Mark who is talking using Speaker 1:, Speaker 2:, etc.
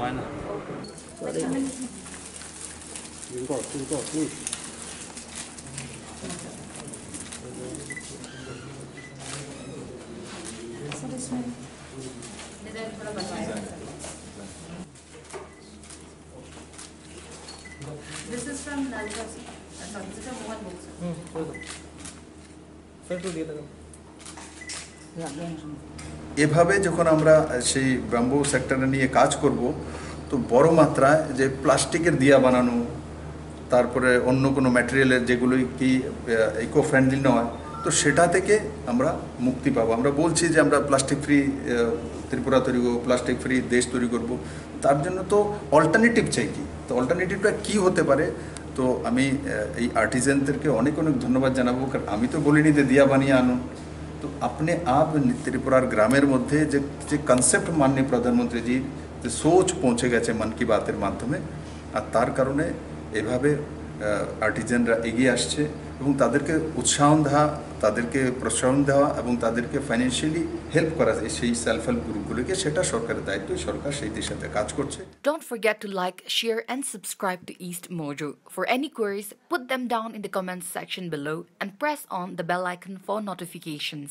Speaker 1: mana?
Speaker 2: This is from Lalka. Sorry, this is from Mohan Books.
Speaker 3: এভাবে যখন আমরা সেই ব্যাম্বু সেক্টরে নিয়ে কাজ করব তো বড় মাত্রায় যে প্লাস্টিকের দিয়া বানানো তারপরে অন্য কোনো ম্যাটেরিয়ালের যেগুলো কি ইকো ফ্রেন্ডলি নয় তো সেটা থেকে আমরা মুক্তি পাবো। আমরা বলছি যে আমরা প্লাস্টিক ফ্রি ত্রিপুরা তৈরি করবো, প্লাস্টিক ফ্রি দেশ তৈরি করব, তার জন্য তো অল্টারনেটিভ চাই। কি তো অল্টারনেটিভটা কী হতে পারে? তো আমি এই আর্টিজানদেরকে অনেক অনেক ধন্যবাদ জানাবো, কারণ আমি তো বলিনি যে দিয়া বানিয়ে আনুন। तो अपने आप त्रिपुरार ग्रामेर मध्य जे कन्सेप्ट माननीय प्रधानमंत्री जी जे सोच पहुँचे गए मन की बातेर माध्यमे और तार कारणे एभावे आर्टिजानरा एगिए आसছে এবং তাদেরকে উৎসাহ দেওয়া, তাদেরকে প্রোৎসাহন দেওয়া এবং তাদেরকে ফাইন্যান্সিয়ালি হেল্প করা সেই সেলফ হেল্প গ্রুপগুলোকে, সেটা সরকারের দায়িত্ব। সরকার সেই দিশাতে কাজ করছে।
Speaker 4: Don't forget to like, share and subscribe to East Mojo. For any queries, put them down in the comments section below and press on the bell icon for notifications.